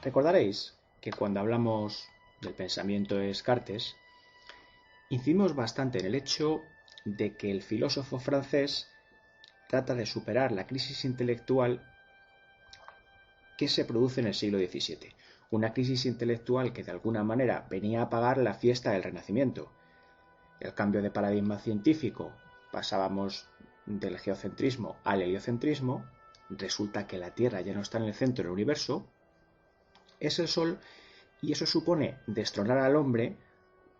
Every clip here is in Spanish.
Recordaréis que cuando hablamos del pensamiento de Descartes, incidimos bastante en el hecho de que el filósofo francés trata de superar la crisis intelectual que se produce en el siglo XVII. Una crisis intelectual que de alguna manera venía a apagar la fiesta del Renacimiento. El cambio de paradigma científico, pasábamos del geocentrismo al heliocentrismo, resulta que la Tierra ya no está en el centro del universo, es el Sol, y eso supone destronar al hombre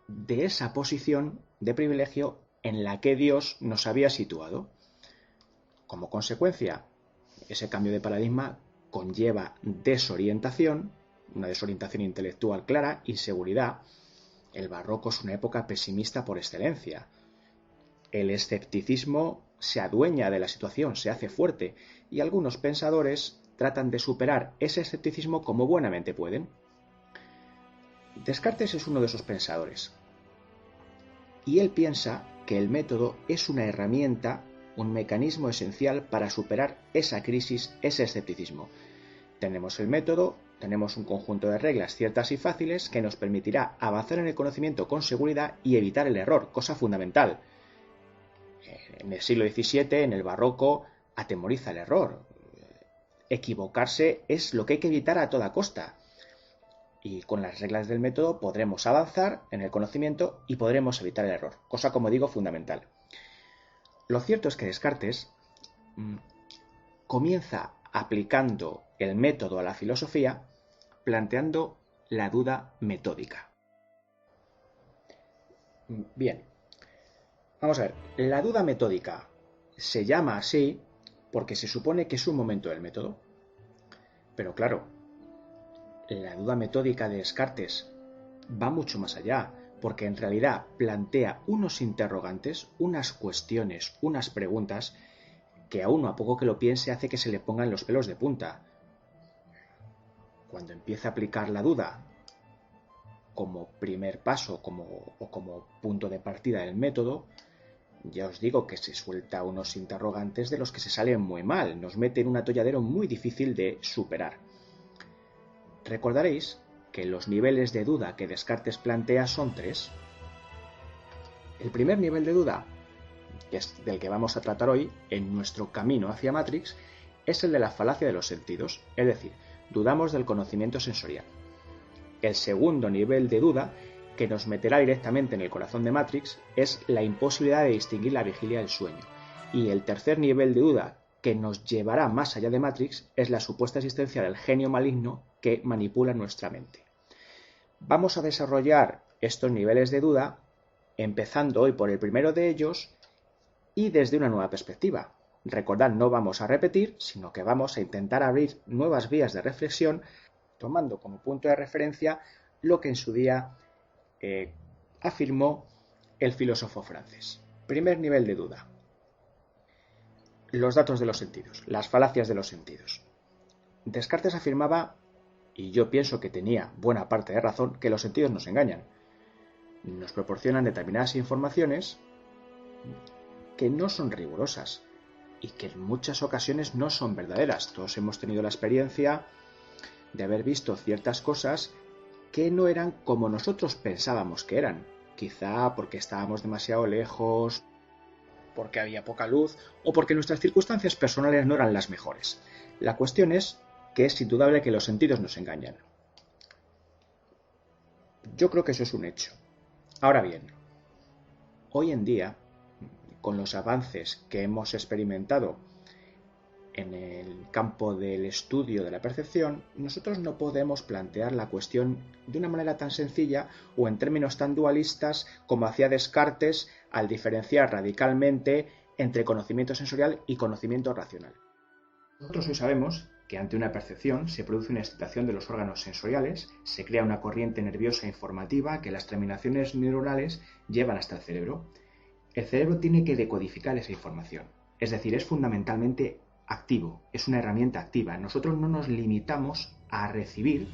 de esa posición de privilegio en la que Dios nos había situado. Como consecuencia, ese cambio de paradigma conlleva desorientación, una desorientación intelectual clara, inseguridad. El barroco es una época pesimista por excelencia. El escepticismo se adueña de la situación, se hace fuerte, y algunos pensadores tratan de superar ese escepticismo como buenamente pueden. Descartes es uno de esos pensadores, y él piensa que el método es una herramienta, un mecanismo esencial para superar esa crisis, ese escepticismo. Tenemos el método, tenemos un conjunto de reglas ciertas y fáciles que nos permitirá avanzar en el conocimiento con seguridad y evitar el error, cosa fundamental. En el siglo XVII, en el barroco, atemoriza el error. Equivocarse es lo que hay que evitar a toda costa. Y con las reglas del método podremos avanzar en el conocimiento y podremos evitar el error, cosa, como digo, fundamental. Lo cierto es que Descartes comienza aplicando el método a la filosofía, planteando la duda metódica. Bien, vamos a ver, la duda metódica se llama así porque se supone que es un momento del método. Pero claro, la duda metódica de Descartes va mucho más allá, porque en realidad plantea unos interrogantes, unas cuestiones, unas preguntas que a uno, a poco que lo piense, hace que se le pongan los pelos de punta. Cuando empieza a aplicar la duda como primer paso o como punto de partida del método, ya os digo que se suelta unos interrogantes de los que se salen muy mal, nos mete en un atolladero muy difícil de superar. Recordaréis que los niveles de duda que Descartes plantea son tres. El primer nivel de duda, que es del que vamos a tratar hoy en nuestro camino hacia Matrix, es el de la falacia de los sentidos, es decir, dudamos del conocimiento sensorial. El segundo nivel de duda, que nos meterá directamente en el corazón de Matrix, es la imposibilidad de distinguir la vigilia del sueño. Y el tercer nivel de duda, que nos llevará más allá de Matrix, es la supuesta existencia del genio maligno que manipula nuestra mente. Vamos a desarrollar estos niveles de duda, empezando hoy por el primero de ellos y desde una nueva perspectiva. Recordad, no vamos a repetir, sino que vamos a intentar abrir nuevas vías de reflexión, tomando como punto de referencia lo que en su día afirmó el filósofo francés. Primer nivel de duda. Los datos de los sentidos, las falacias de los sentidos. Descartes afirmaba, y yo pienso que tenía buena parte de razón, que los sentidos nos engañan. Nos proporcionan determinadas informaciones que no son rigurosas y que en muchas ocasiones no son verdaderas. Todos hemos tenido la experiencia de haber visto ciertas cosas que no eran como nosotros pensábamos que eran. Quizá porque estábamos demasiado lejos, porque había poca luz o porque nuestras circunstancias personales no eran las mejores. La cuestión es que es indudable que los sentidos nos engañan. Yo creo que eso es un hecho. Ahora bien, hoy en día, con los avances que hemos experimentado en el campo del estudio de la percepción, nosotros no podemos plantear la cuestión de una manera tan sencilla o en términos tan dualistas como hacía Descartes al diferenciar radicalmente entre conocimiento sensorial y conocimiento racional. Nosotros hoy sabemos que ante una percepción se produce una excitación de los órganos sensoriales, se crea una corriente nerviosa informativa que las terminaciones neuronales llevan hasta el cerebro. El cerebro tiene que decodificar esa información, es decir, es fundamentalmente activo, es una herramienta activa. Nosotros no nos limitamos a recibir,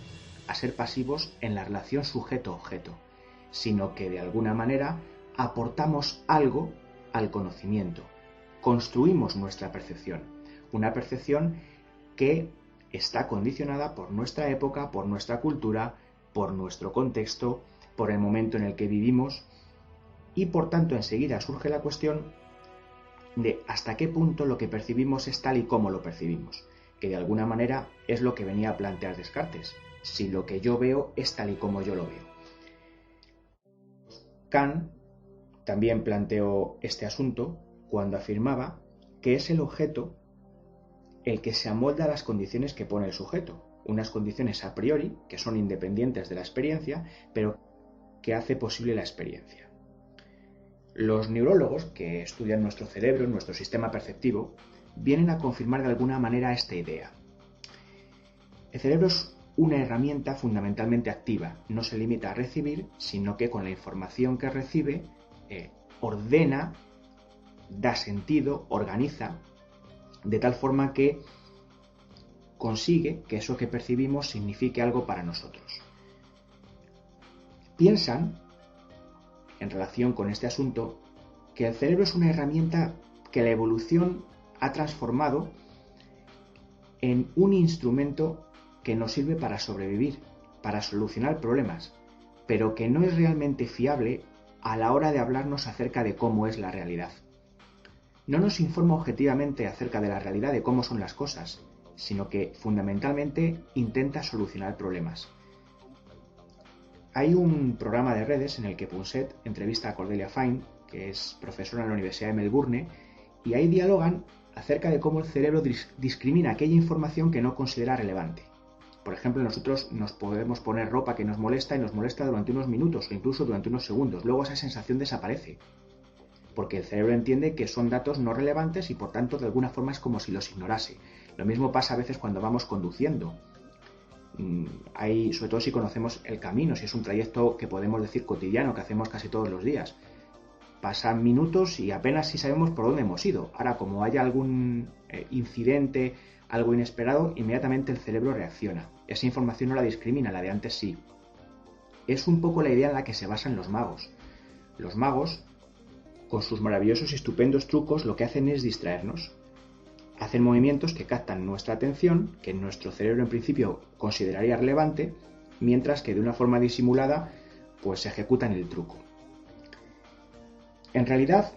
a ser pasivos en la relación sujeto-objeto, sino que de alguna manera aportamos algo al conocimiento, construimos nuestra percepción, una percepción que está condicionada por nuestra época, por nuestra cultura, por nuestro contexto, por el momento en el que vivimos, y por tanto enseguida surge la cuestión de hasta qué punto lo que percibimos es tal y como lo percibimos, que de alguna manera es lo que venía a plantear Descartes, si lo que yo veo es tal y como yo lo veo. Kant también planteó este asunto cuando afirmaba que es el objeto el que se amolda a las condiciones que pone el sujeto, unas condiciones a priori que son independientes de la experiencia, pero que hace posible la experiencia. Los neurólogos que estudian nuestro cerebro, nuestro sistema perceptivo, vienen a confirmar de alguna manera esta idea. El cerebro es una herramienta fundamentalmente activa, no se limita a recibir, sino que con la información que recibe ordena, da sentido, organiza, de tal forma que consigue que eso que percibimos signifique algo para nosotros. Piensan, en relación con este asunto, que el cerebro es una herramienta que la evolución ha transformado en un instrumento que nos sirve para sobrevivir, para solucionar problemas, pero que no es realmente fiable a la hora de hablarnos acerca de cómo es la realidad. No nos informa objetivamente acerca de la realidad de cómo son las cosas, sino que fundamentalmente intenta solucionar problemas. Hay un programa de redes en el que Punset entrevista a Cordelia Fine, que es profesora en la Universidad de Melbourne, y ahí dialogan acerca de cómo el cerebro discrimina aquella información que no considera relevante. Por ejemplo, nosotros nos podemos poner ropa que nos molesta y nos molesta durante unos minutos o incluso durante unos segundos. Luego esa sensación desaparece, porque el cerebro entiende que son datos no relevantes y por tanto de alguna forma es como si los ignorase. Lo mismo pasa a veces cuando vamos conduciendo. Sobre todo si conocemos el camino, si es un trayecto que podemos decir cotidiano, que hacemos casi todos los días. Pasan minutos y apenas si sabemos por dónde hemos ido. Ahora, como haya algún incidente, algo inesperado, inmediatamente el cerebro reacciona. Esa información no la discrimina, la de antes sí. Es un poco la idea en la que se basan los magos. Los magos, con sus maravillosos y estupendos trucos, lo que hacen es distraernos. Hacen movimientos que captan nuestra atención, que nuestro cerebro en principio consideraría relevante, mientras que de una forma disimulada, pues ejecutan el truco. En realidad,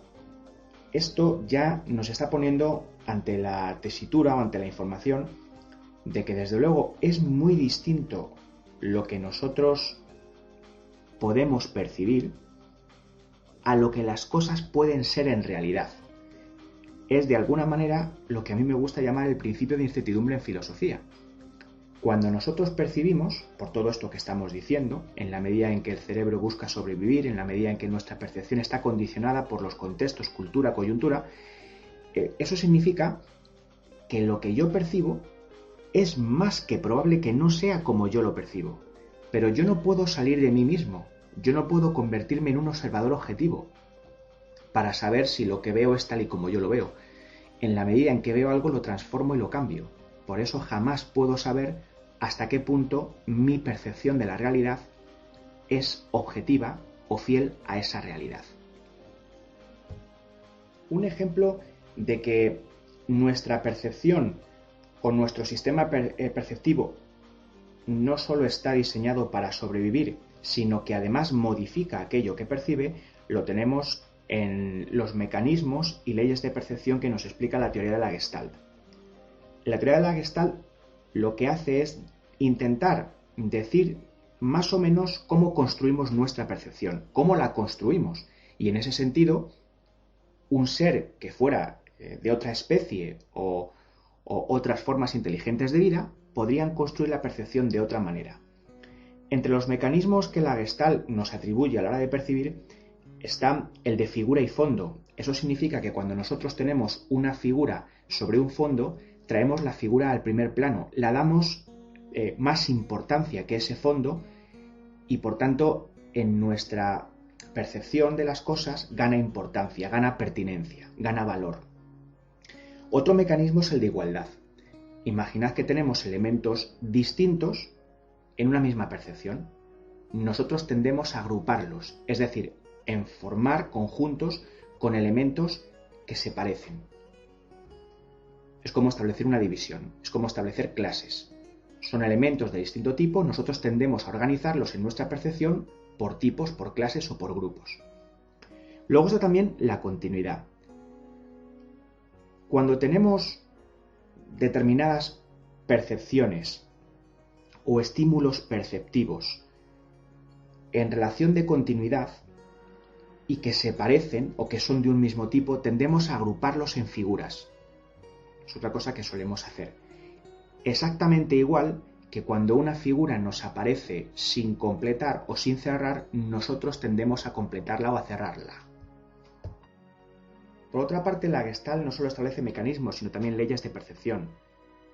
esto ya nos está poniendo ante la tesitura o ante la información de que desde luego es muy distinto lo que nosotros podemos percibir a lo que las cosas pueden ser en realidad. Es de alguna manera lo que a mí me gusta llamar el principio de incertidumbre en filosofía. Cuando nosotros percibimos, por todo esto que estamos diciendo, en la medida en que el cerebro busca sobrevivir, en la medida en que nuestra percepción está condicionada por los contextos, cultura, coyuntura, eso significa que lo que yo percibo es más que probable que no sea como yo lo percibo. Pero yo no puedo salir de mí mismo, yo no puedo convertirme en un observador objetivo para saber si lo que veo es tal y como yo lo veo. En la medida en que veo algo lo transformo y lo cambio. Por eso jamás puedo saber hasta qué punto mi percepción de la realidad es objetiva o fiel a esa realidad. Un ejemplo de que nuestra percepción o nuestro sistema perceptivo no solo está diseñado para sobrevivir, sino que además modifica aquello que percibe, lo tenemos en los mecanismos y leyes de percepción que nos explica la teoría de la Gestalt. La teoría de la Gestalt lo que hace es intentar decir más o menos cómo construimos nuestra percepción, cómo la construimos. Y en ese sentido, un ser que fuera de otra especie o otras formas inteligentes de vida podrían construir la percepción de otra manera. Entre los mecanismos que la Gestalt nos atribuye a la hora de percibir está el de figura y fondo. Eso significa que cuando nosotros tenemos una figura sobre un fondo, traemos la figura al primer plano, la damos más importancia que ese fondo y por tanto en nuestra percepción de las cosas gana importancia, gana pertinencia, gana valor. Otro mecanismo es el de igualdad. Imaginad que tenemos elementos distintos en una misma percepción. Nosotros tendemos a agruparlos, es decir, en formar conjuntos con elementos que se parecen. es como establecer una división, es como establecer clases. Son elementos de distinto tipo, nosotros tendemos a organizarlos en nuestra percepción por tipos, por clases o por grupos. Luego está también la continuidad. Cuando tenemos determinadas percepciones o estímulos perceptivos en relación de continuidad y que se parecen o que son de un mismo tipo, tendemos a agruparlos en figuras. Es otra cosa que solemos hacer. Exactamente igual que cuando una figura nos aparece sin completar o sin cerrar, nosotros tendemos a completarla o a cerrarla. Por otra parte, la Gestalt no solo establece mecanismos, sino también leyes de percepción.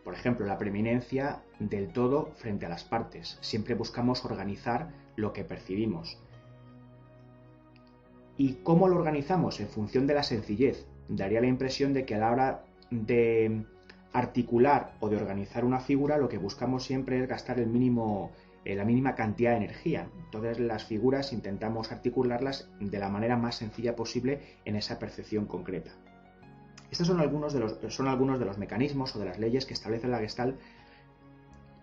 Por ejemplo, la preeminencia del todo frente a las partes. Siempre buscamos organizar lo que percibimos. ¿Y cómo lo organizamos? En función de la sencillez. Daría la impresión de que a la hora de articular o de organizar una figura, lo que buscamos siempre es gastar la mínima cantidad de energía. Entonces las figuras intentamos articularlas de la manera más sencilla posible en esa percepción concreta. Estos son algunos de los mecanismos o de las leyes que establece la Gestalt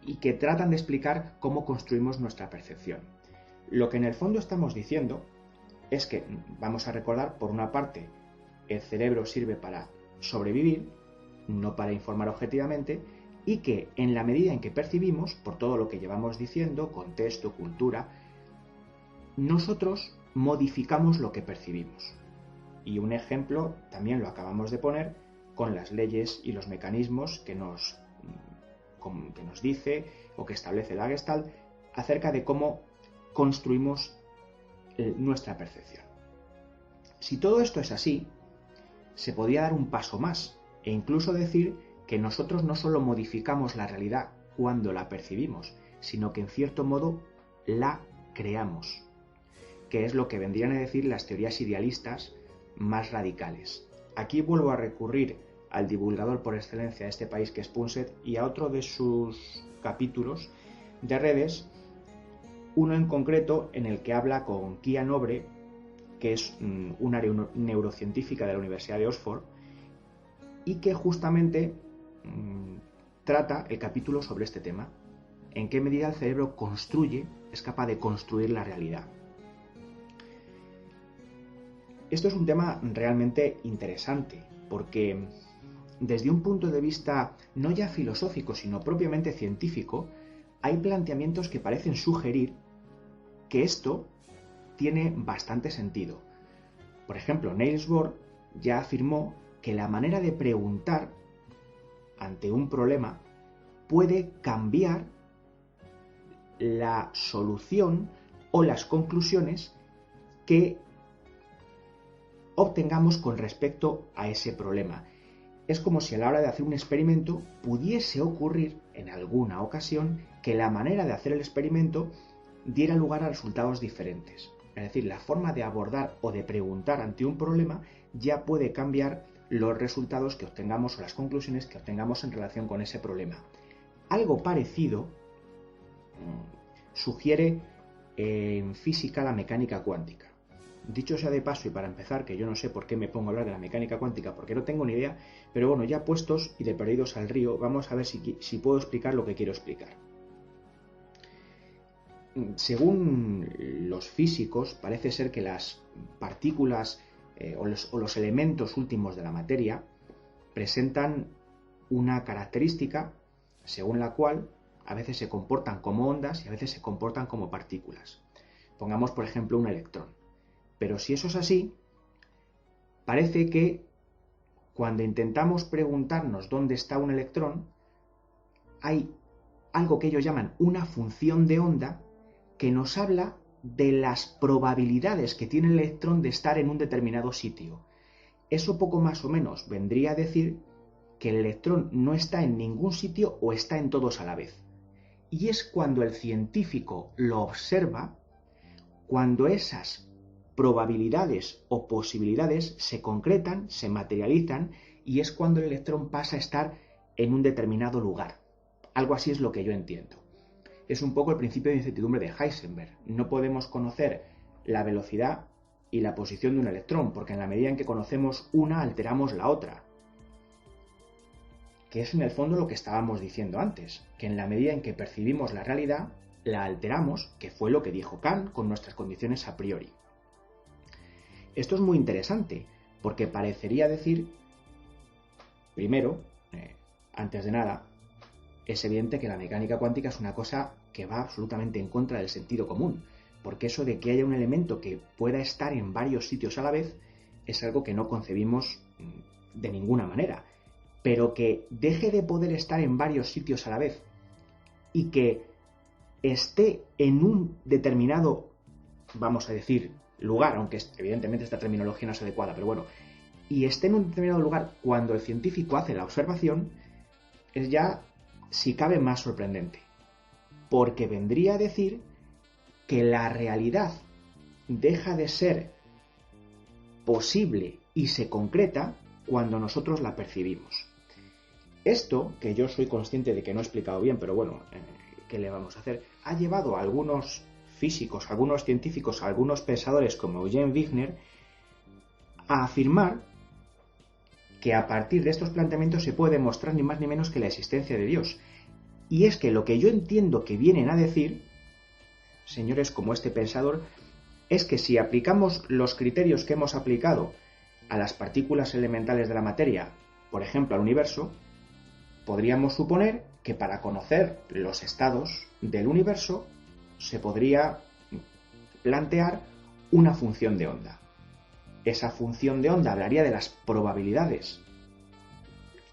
y que tratan de explicar cómo construimos nuestra percepción. Lo que en el fondo estamos diciendo es que, vamos a recordar, por una parte, el cerebro sirve para sobrevivir, no para informar objetivamente, y que en la medida en que percibimos, por todo lo que llevamos diciendo, contexto, cultura, nosotros modificamos lo que percibimos. Y un ejemplo también lo acabamos de poner con las leyes y los mecanismos que nos dice o que establece la Gestalt acerca de cómo construimos nuestra percepción. Si todo esto es así, se podría dar un paso más e incluso decir que nosotros no solo modificamos la realidad cuando la percibimos, sino que en cierto modo la creamos, que es lo que vendrían a decir las teorías idealistas más radicales. Aquí vuelvo a recurrir al divulgador por excelencia de este país, que es Punset, y a otro de sus capítulos de redes, uno en concreto en el que habla con Kia Nobre, que es una neurocientífica de la Universidad de Oxford, y que justamente trata el capítulo sobre este tema. En qué medida el cerebro es capaz de construir la realidad. Esto es un tema realmente interesante, porque desde un punto de vista no ya filosófico, sino propiamente científico, hay planteamientos que parecen sugerir que esto tiene bastante sentido. Por ejemplo, Niels Bohr ya afirmó que la manera de preguntar ante un problema puede cambiar la solución o las conclusiones que obtengamos con respecto a ese problema. Es como si a la hora de hacer un experimento pudiese ocurrir en alguna ocasión que la manera de hacer el experimento diera lugar a resultados diferentes. Es decir, la forma de abordar o de preguntar ante un problema ya puede cambiar los resultados que obtengamos o las conclusiones que obtengamos en relación con ese problema. Algo parecido sugiere en física la mecánica cuántica. Dicho sea de paso y para empezar, que yo no sé por qué me pongo a hablar de la mecánica cuántica, porque no tengo ni idea, pero bueno, ya puestos y de perdidos al río, vamos a ver si puedo explicar lo que quiero explicar. Según los físicos, parece ser que las partículas o los elementos últimos de la materia presentan una característica según la cual a veces se comportan como ondas y a veces se comportan como partículas. Pongamos, por ejemplo, un electrón. Pero si eso es así, parece que cuando intentamos preguntarnos dónde está un electrón, hay algo que ellos llaman una función de onda que nos habla de las probabilidades que tiene el electrón de estar en un determinado sitio. Eso poco más o menos vendría a decir que el electrón no está en ningún sitio o está en todos a la vez. Y es cuando el científico lo observa, cuando esas probabilidades o posibilidades se concretan, se materializan, y es cuando el electrón pasa a estar en un determinado lugar. Algo así es lo que yo entiendo. Es un poco el principio de incertidumbre de Heisenberg. No podemos conocer la velocidad y la posición de un electrón, porque en la medida en que conocemos una, alteramos la otra. que es en el fondo lo que estábamos diciendo antes, que en la medida en que percibimos la realidad, la alteramos, que fue lo que dijo Kant, con nuestras condiciones a priori. Esto es muy interesante, porque parecería decir, primero, antes de nada, es evidente que la mecánica cuántica es una cosa que va absolutamente en contra del sentido común, porque eso de que haya un elemento que pueda estar en varios sitios a la vez es algo que no concebimos de ninguna manera. Pero que deje de poder estar en varios sitios a la vez y que esté en un determinado, vamos a decir, lugar, aunque evidentemente esta terminología no es adecuada, pero bueno, y esté en un determinado lugar cuando el científico hace la observación, es ya, si cabe, más sorprendente. Porque vendría a decir que la realidad deja de ser posible y se concreta cuando nosotros la percibimos. Esto, que yo soy consciente de que no he explicado bien, pero bueno, ¿qué le vamos a hacer? Ha llevado a algunos físicos, a algunos científicos, a algunos pensadores como Eugene Wigner a afirmar que a partir de estos planteamientos se puede demostrar ni más ni menos que la existencia de Dios. Y es que lo que yo entiendo que vienen a decir, señores como este pensador, es que si aplicamos los criterios que hemos aplicado a las partículas elementales de la materia, por ejemplo al universo, podríamos suponer que para conocer los estados del universo se podría plantear una función de onda. Esa función de onda hablaría de las probabilidades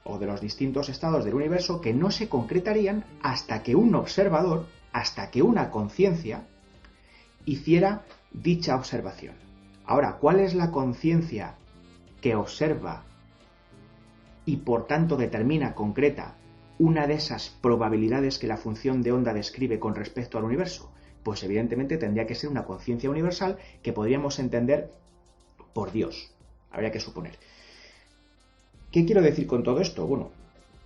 o de los distintos estados del universo que no se concretarían hasta que un observador, hasta que una conciencia hiciera dicha observación. Ahora, ¿cuál es la conciencia que observa y por tanto determina, concreta, una de esas probabilidades que la función de onda describe con respecto al universo? Pues evidentemente tendría que ser una conciencia universal que podríamos entender por Dios, habría que suponer. ¿Qué quiero decir con todo esto? Bueno,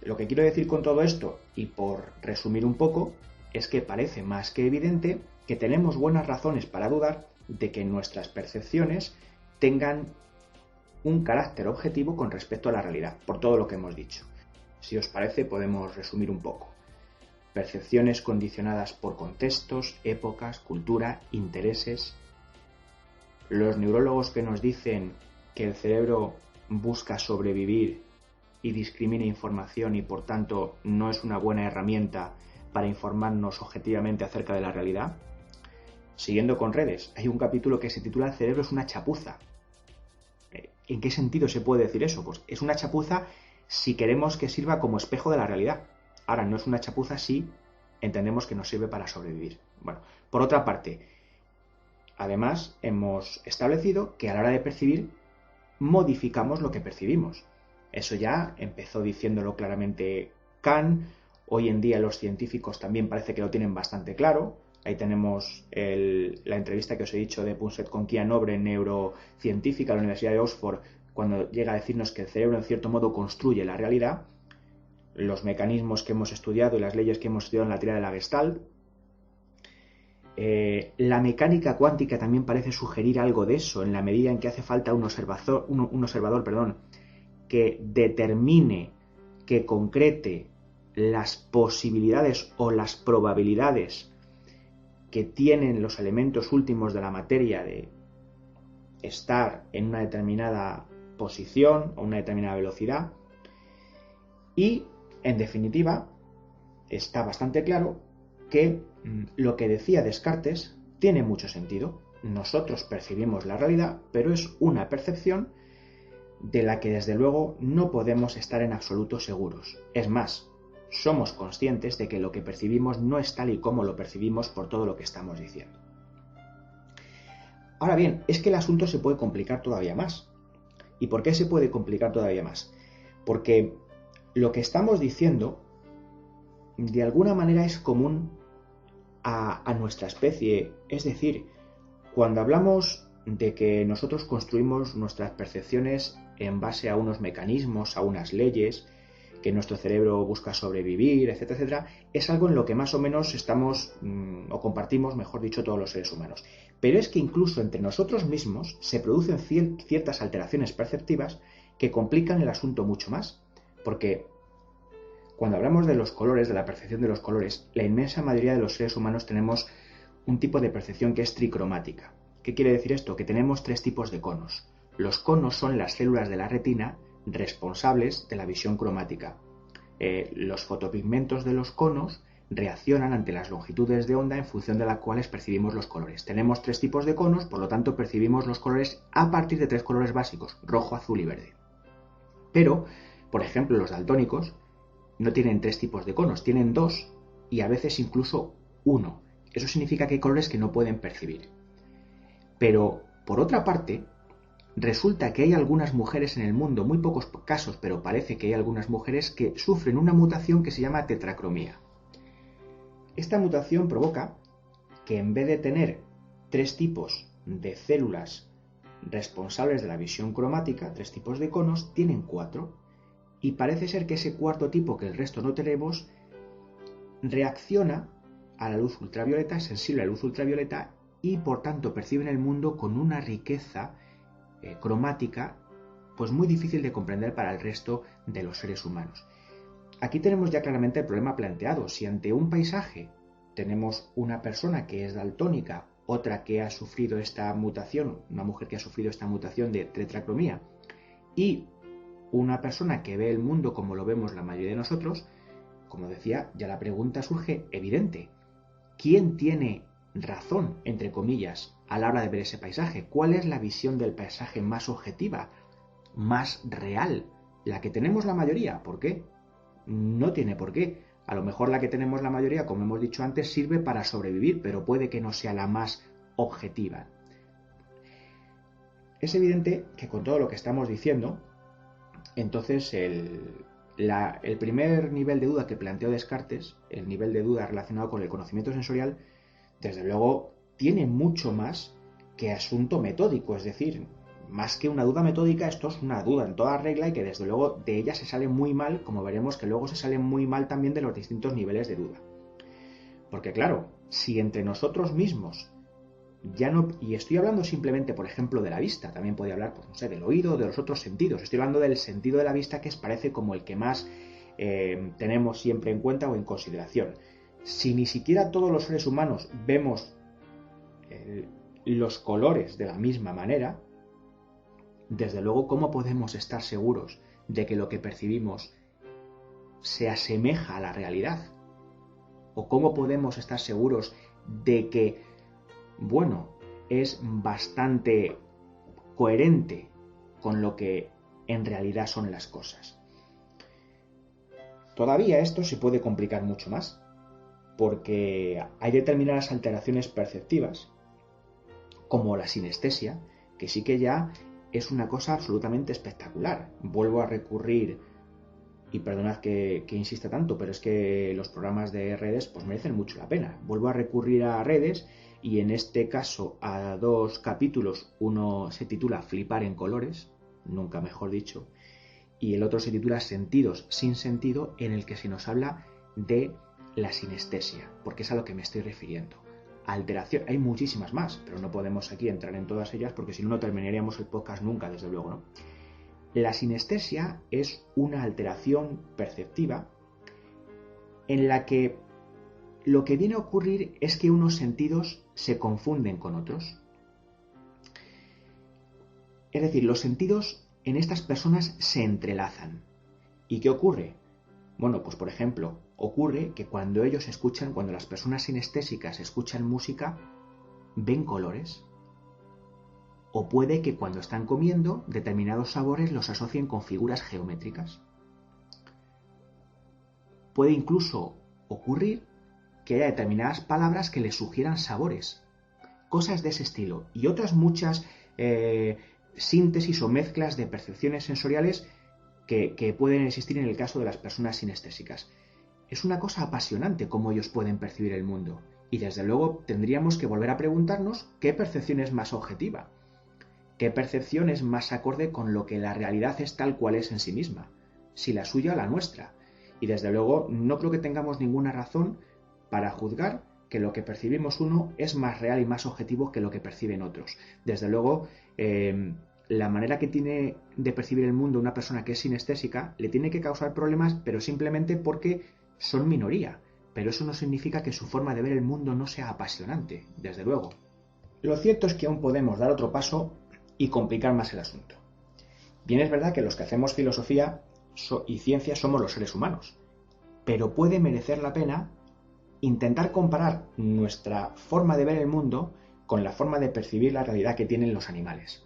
lo que quiero decir con todo esto, y por resumir un poco, es que parece más que evidente que tenemos buenas razones para dudar de que nuestras percepciones tengan un carácter objetivo con respecto a la realidad, por todo lo que hemos dicho. Si os parece, podemos resumir un poco. Percepciones condicionadas por contextos, épocas, cultura, intereses. Los neurólogos que nos dicen que el cerebro busca sobrevivir y discrimina información y por tanto no es una buena herramienta para informarnos objetivamente acerca de la realidad. Siguiendo con redes, hay un capítulo que se titula "El cerebro es una chapuza". ¿En qué sentido se puede decir eso? Pues es una chapuza si queremos que sirva como espejo de la realidad. Ahora, no es una chapuza si entendemos que nos sirve para sobrevivir. Bueno, por otra parte, además hemos establecido que a la hora de percibir modificamos lo que percibimos. Eso ya empezó diciéndolo claramente Kant. Hoy en día los científicos también parece que lo tienen bastante claro. Ahí tenemos la entrevista que os he dicho de Punset con Kian Obre, neurocientífica de la Universidad de Oxford, cuando llega a decirnos que el cerebro en cierto modo construye la realidad, los mecanismos que hemos estudiado y las leyes que hemos estudiado en la teoría de la Gestalt. La mecánica cuántica también parece sugerir algo de eso, en la medida en que hace falta un observador, que determine, que concrete las posibilidades o las probabilidades que tienen los elementos últimos de la materia de estar en una determinada posición o una determinada velocidad. Y, en definitiva, está bastante claro que lo que decía Descartes tiene mucho sentido. Nosotros percibimos la realidad, pero es una percepción de la que desde luego no podemos estar en absoluto seguros. Es más, somos conscientes de que lo que percibimos no es tal y como lo percibimos por todo lo que estamos diciendo. Ahora bien, es que el asunto se puede complicar todavía más. ¿Y por qué se puede complicar todavía más? Porque lo que estamos diciendo de alguna manera es común a nuestra especie. Es decir, cuando hablamos de que nosotros construimos nuestras percepciones en base a unos mecanismos, a unas leyes, que nuestro cerebro busca sobrevivir, etcétera, etcétera, es algo en lo que más o menos estamos o compartimos, mejor dicho, todos los seres humanos. Pero es que incluso entre nosotros mismos se producen ciertas alteraciones perceptivas que complican el asunto mucho más, porque Cuando hablamos de los colores, de la percepción de los colores, la inmensa mayoría de los seres humanos tenemos un tipo de percepción que es tricromática. ¿Qué quiere decir esto? Que tenemos 3 tipos de conos. Los conos son las células de la retina responsables de la visión cromática. Los fotopigmentos de los conos reaccionan ante las longitudes de onda en función de las cuales percibimos los colores. Tenemos 3 tipos de conos, por lo tanto percibimos los colores a partir de 3 colores básicos, rojo, azul y verde. Pero, por ejemplo, los daltónicos no tienen 3 tipos de conos, tienen 2 y a veces incluso 1. Eso significa que hay colores que no pueden percibir. Pero, por otra parte, resulta que hay algunas mujeres en el mundo, muy pocos casos, pero parece que hay algunas mujeres que sufren una mutación que se llama tetracromía. Esta mutación provoca que en vez de tener 3 tipos de células responsables de la visión cromática, 3 tipos de conos, tienen 4. Y parece ser que ese cuarto tipo que el resto no tenemos reacciona a la luz ultravioleta, es sensible a la luz ultravioleta y por tanto perciben el mundo con una riqueza cromática pues muy difícil de comprender para el resto de los seres humanos. Aquí tenemos ya claramente el problema planteado. Si ante un paisaje tenemos una persona que es daltónica, otra que ha sufrido esta mutación, una mujer que ha sufrido esta mutación de tetracromía y una persona que ve el mundo como lo vemos la mayoría de nosotros, como decía, ya la pregunta surge evidente. ¿Quién tiene razón, entre comillas, a la hora de ver ese paisaje? ¿Cuál es la visión del paisaje más objetiva, más real? La que tenemos la mayoría. ¿Por qué? No tiene por qué. A lo mejor la que tenemos la mayoría, como hemos dicho antes, sirve para sobrevivir, pero puede que no sea la más objetiva. Es evidente que con todo lo que estamos diciendo, entonces el primer nivel de duda que planteó Descartes, el nivel de duda relacionado con el conocimiento sensorial, desde luego tiene mucho más que asunto metódico, es decir, más que una duda metódica, esto es una duda en toda regla y que desde luego de ella se sale muy mal, como veremos que luego se sale muy mal también de los distintos niveles de duda. Porque claro, si entre nosotros mismos ya no, y estoy hablando simplemente, por ejemplo, de la vista, también podría hablar, pues no sé, del oído, de los otros sentidos. Estoy hablando del sentido de la vista, que parece como el que más tenemos siempre en cuenta o en consideración. Si ni siquiera todos los seres humanos vemos los colores de la misma manera, desde luego, ¿cómo podemos estar seguros de que lo que percibimos se asemeja a la realidad? ¿O cómo podemos estar seguros de que bueno, es bastante coherente con lo que en realidad son las cosas? Todavía esto se puede complicar mucho más, porque hay determinadas alteraciones perceptivas, como la sinestesia, que sí que ya es una cosa absolutamente espectacular. Vuelvo a recurrir, y perdonad que insista tanto, pero es que los programas de redes pues merecen mucho la pena. Vuelvo a recurrir a redes y en este caso a 2 capítulos. Uno se titula Flipar en colores, nunca mejor dicho, y el otro se titula Sentidos sin sentido, en el que se nos habla de la sinestesia, porque es a lo que me estoy refiriendo. Alteración, hay muchísimas más, pero no podemos aquí entrar en todas ellas porque si no, no terminaríamos el podcast nunca, desde luego, ¿no? La sinestesia es una alteración perceptiva en la que lo que viene a ocurrir es que unos sentidos se confunden con otros. Es decir, los sentidos en estas personas se entrelazan. ¿Y qué ocurre? Bueno, pues por ejemplo, ocurre que cuando ellos escuchan, cuando las personas sinestésicas escuchan música, ven colores. O puede que cuando están comiendo, determinados sabores los asocien con figuras geométricas. Puede incluso ocurrir que haya determinadas palabras que les sugieran sabores. Cosas de ese estilo. Y otras muchas síntesis o mezclas de percepciones sensoriales que pueden existir en el caso de las personas sinestésicas. Es una cosa apasionante cómo ellos pueden percibir el mundo. Y desde luego tendríamos que volver a preguntarnos qué percepción es más objetiva. ¿Qué percepción es más acorde con lo que la realidad es tal cual es en sí misma? Si la suya o la nuestra. Y desde luego no creo que tengamos ninguna razón para juzgar que lo que percibimos uno es más real y más objetivo que lo que perciben otros. Desde luego, la manera que tiene de percibir el mundo una persona que es sinestésica le tiene que causar problemas, pero simplemente porque son minoría. Pero eso no significa que su forma de ver el mundo no sea apasionante, desde luego. Lo cierto es que aún podemos dar otro paso y complicar más el asunto. Bien es verdad que los que hacemos filosofía y ciencia somos los seres humanos, pero puede merecer la pena intentar comparar nuestra forma de ver el mundo con la forma de percibir la realidad que tienen los animales.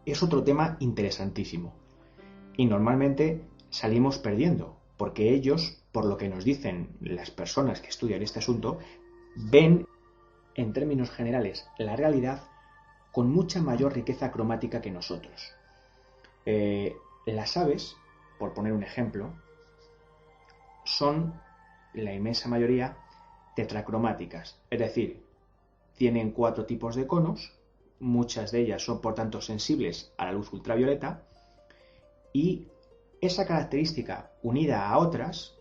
Es otro tema interesantísimo y normalmente salimos perdiendo, porque ellos, por lo que nos dicen las personas que estudian este asunto, ven, en términos generales, la realidad con mucha mayor riqueza cromática que nosotros. Las aves, por poner un ejemplo, son, la inmensa mayoría, tetracromáticas, es decir, tienen 4 tipos de conos, muchas de ellas son por tanto sensibles a la luz ultravioleta, y esa característica unida a otras,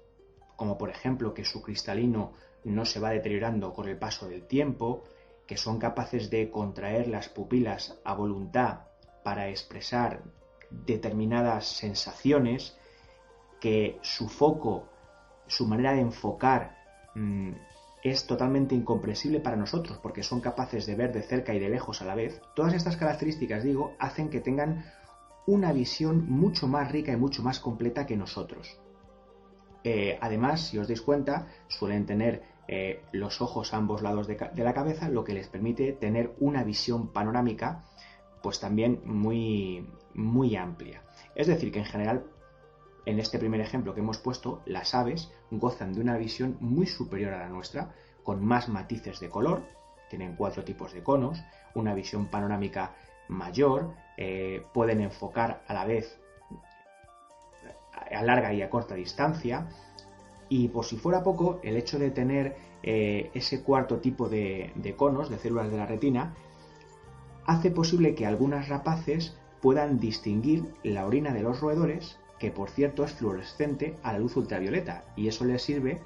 como por ejemplo que su cristalino no se va deteriorando con el paso del tiempo, que son capaces de contraer las pupilas a voluntad para expresar determinadas sensaciones, que su foco, su manera de enfocar es totalmente incomprensible para nosotros, porque son capaces de ver de cerca y de lejos a la vez. Todas estas características, digo, hacen que tengan una visión mucho más rica y mucho más completa que nosotros. Además, si os dais cuenta, suelen tener los ojos a ambos lados de la cabeza, lo que les permite tener una visión panorámica pues también muy, muy amplia. Es decir, que en general, en este primer ejemplo que hemos puesto, las aves gozan de una visión muy superior a la nuestra, con más matices de color, tienen 4 tipos de conos, una visión panorámica mayor, pueden enfocar a la vez a larga y a corta distancia, y por si fuera poco, el hecho de tener ese 4º tipo de conos, de células de la retina, hace posible que algunas rapaces puedan distinguir la orina de los roedores, que por cierto es fluorescente a la luz ultravioleta, y eso les sirve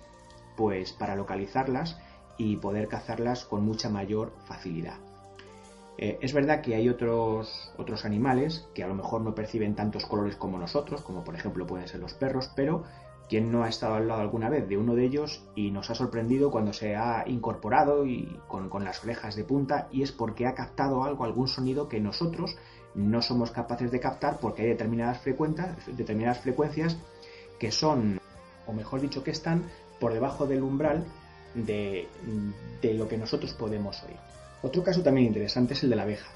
pues para localizarlas y poder cazarlas con mucha mayor facilidad. Es verdad que hay otros animales que a lo mejor no perciben tantos colores como nosotros, como por ejemplo pueden ser los perros, pero ¿quién no ha estado al lado alguna vez de uno de ellos y nos ha sorprendido cuando se ha incorporado y con las orejas de punta, y es porque ha captado algún sonido que nosotros no somos capaces de captar, porque hay determinadas frecuencias que son, o mejor dicho, que están por debajo del umbral de lo que nosotros podemos oír. Otro caso también interesante es el de la abeja.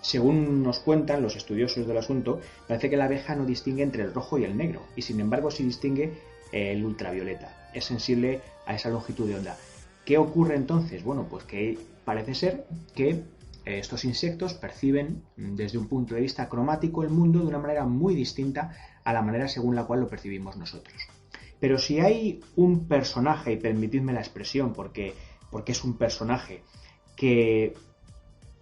Según nos cuentan los estudiosos del asunto, parece que la abeja no distingue entre el rojo y el negro, y sin embargo sí distingue el ultravioleta. Es sensible a esa longitud de onda. ¿Qué ocurre entonces? Bueno, pues que parece ser que estos insectos perciben desde un punto de vista cromático el mundo de una manera muy distinta a la manera según la cual lo percibimos nosotros. Pero si hay un personaje, y permitidme la expresión porque es un personaje que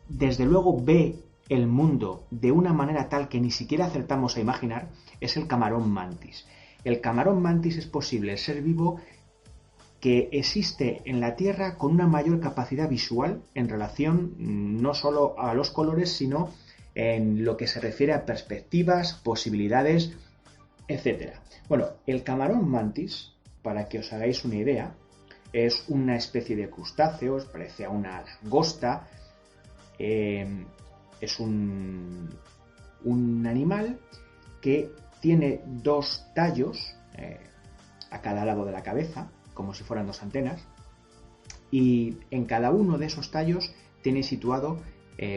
desde luego ve el mundo de una manera tal que ni siquiera acertamos a imaginar, es el camarón mantis. El camarón mantis es posible, el ser vivo que existe en la Tierra con una mayor capacidad visual en relación no solo a los colores, sino en lo que se refiere a perspectivas, posibilidades, etc. Bueno, el camarón mantis, para que os hagáis una idea, es una especie de crustáceo, parece a una langosta. Es un animal que tiene 2 tallos a cada lado de la cabeza, como si fueran 2 antenas, y en cada uno de esos tallos tiene situado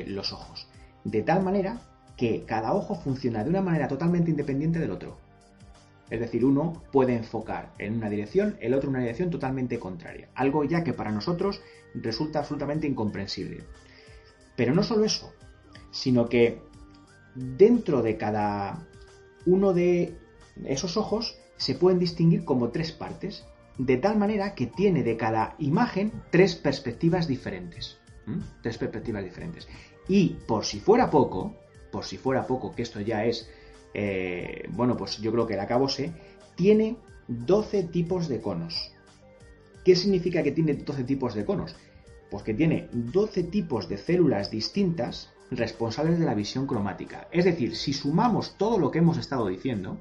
los ojos, de tal manera que cada ojo funciona de una manera totalmente independiente del otro. Es decir, uno puede enfocar en una dirección, el otro en una dirección totalmente contraria, algo ya que para nosotros resulta absolutamente incomprensible. Pero no solo eso, sino que dentro de cada uno de esos ojos se pueden distinguir como 3 partes, de tal manera que tiene de cada imagen 3 perspectivas diferentes. 3 perspectivas diferentes. Y por si fuera poco, que esto ya es, pues yo creo que el acabose, tiene 12 tipos de conos. ¿Qué significa que tiene 12 tipos de conos? Pues que tiene 12 tipos de células distintas responsables de la visión cromática. Es decir, si sumamos todo lo que hemos estado diciendo,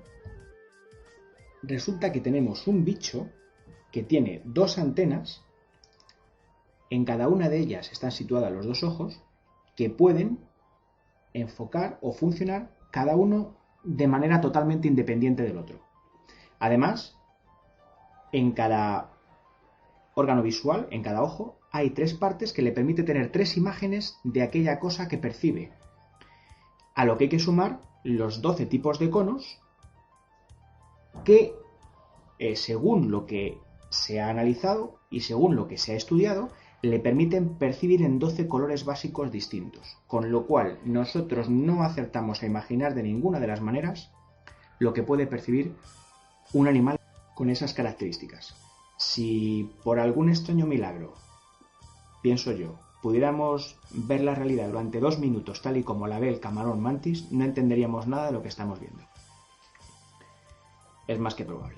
resulta que tenemos un bicho que tiene 2 antenas, en cada una de ellas están situados los 2 ojos, que pueden enfocar o funcionar cada uno de manera totalmente independiente del otro. Además, en cada órgano visual, en cada ojo, hay 3 partes que le permite tener 3 imágenes de aquella cosa que percibe. A lo que hay que sumar los 12 tipos de conos que, según lo que se ha analizado y según lo que se ha estudiado, le permiten percibir en 12 colores básicos distintos. Con lo cual, nosotros no acertamos a imaginar de ninguna de las maneras lo que puede percibir un animal con esas características. Si por algún extraño milagro, pienso yo, pudiéramos ver la realidad durante 2 minutos tal y como la ve el camarón mantis, no entenderíamos nada de lo que estamos viendo. Es más que probable.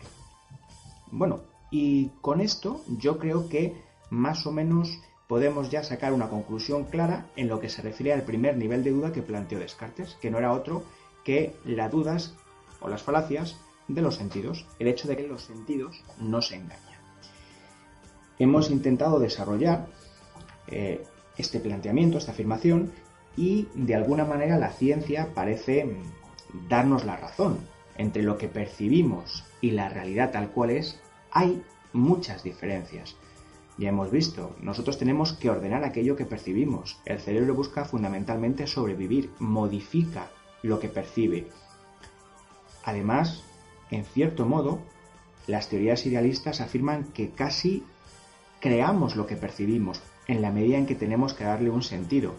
Bueno, y con esto yo creo que más o menos podemos ya sacar una conclusión clara en lo que se refiere al primer nivel de duda que planteó Descartes, que no era otro que las dudas o las falacias de los sentidos, el hecho de que los sentidos no se engañan. Hemos intentado desarrollar este planteamiento, esta afirmación, y de alguna manera la ciencia parece darnos la razón. Entre lo que percibimos y la realidad tal cual es, hay muchas diferencias. Ya hemos visto, nosotros tenemos que ordenar aquello que percibimos. El cerebro busca fundamentalmente sobrevivir, modifica lo que percibe. Además, en cierto modo, las teorías idealistas afirman que casi creamos lo que percibimos en la medida en que tenemos que darle un sentido.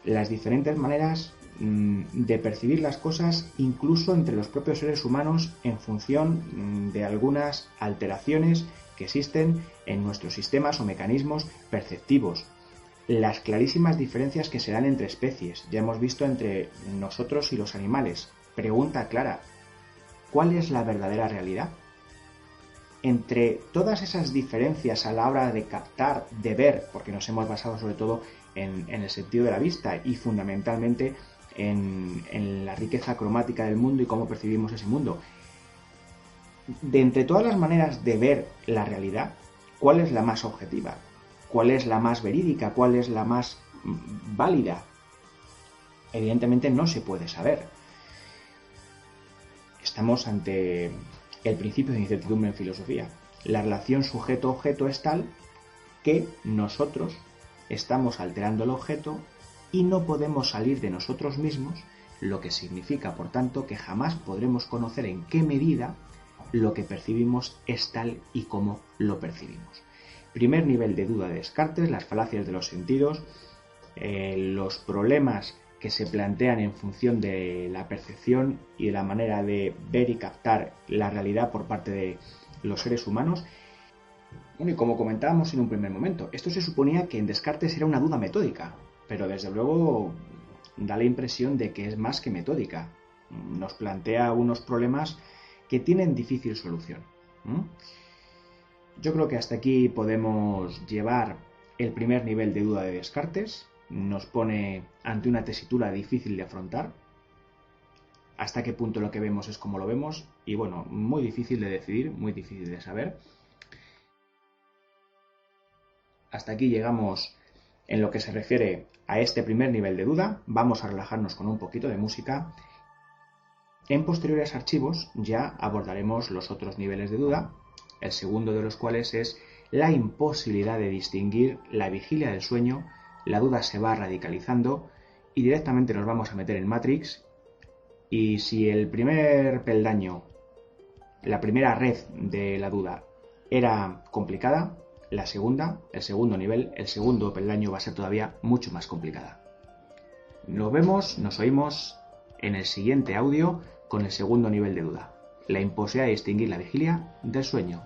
Las diferentes maneras de percibir las cosas, incluso entre los propios seres humanos, en función de algunas alteraciones que existen en nuestros sistemas o mecanismos perceptivos. Las clarísimas diferencias que se dan entre especies, ya hemos visto entre nosotros y los animales. Pregunta clara, ¿cuál es la verdadera realidad? Entre todas esas diferencias a la hora de captar, de ver, porque nos hemos basado sobre todo en el sentido de la vista y fundamentalmente en la riqueza cromática del mundo y cómo percibimos ese mundo. De entre todas las maneras de ver la realidad, ¿cuál es la más objetiva? ¿Cuál es la más verídica? ¿Cuál es la más válida? Evidentemente no se puede saber. Estamos ante el principio de incertidumbre en filosofía. La relación sujeto-objeto es tal que nosotros estamos alterando el objeto y no podemos salir de nosotros mismos, lo que significa, por tanto, que jamás podremos conocer en qué medida lo que percibimos es tal y como lo percibimos. Primer nivel de duda de Descartes, las falacias de los sentidos, los problemas que se plantean en función de la percepción y de la manera de ver y captar la realidad por parte de los seres humanos. Bueno, y como comentábamos en un primer momento, esto se suponía que en Descartes era una duda metódica, pero desde luego da la impresión de que es más que metódica. Nos plantea unos problemas que tienen difícil solución. Yo creo que hasta aquí podemos llevar el primer nivel de duda de Descartes. Nos pone ante una tesitura difícil de afrontar. Hasta qué punto lo que vemos es como lo vemos. Y bueno, muy difícil de decidir, muy difícil de saber. Hasta aquí llegamos en lo que se refiere a este primer nivel de duda. Vamos a relajarnos con un poquito de música. En posteriores archivos ya abordaremos los otros niveles de duda, el segundo de los cuales es la imposibilidad de distinguir la vigilia del sueño. La duda se va radicalizando y directamente nos vamos a meter en Matrix, y si el primer peldaño, la primera red de la duda era complicada, la segunda, el segundo nivel, el segundo peldaño va a ser todavía mucho más complicada. Nos vemos, nos oímos en el siguiente audio con el segundo nivel de duda, la imposibilidad de distinguir la vigilia del sueño.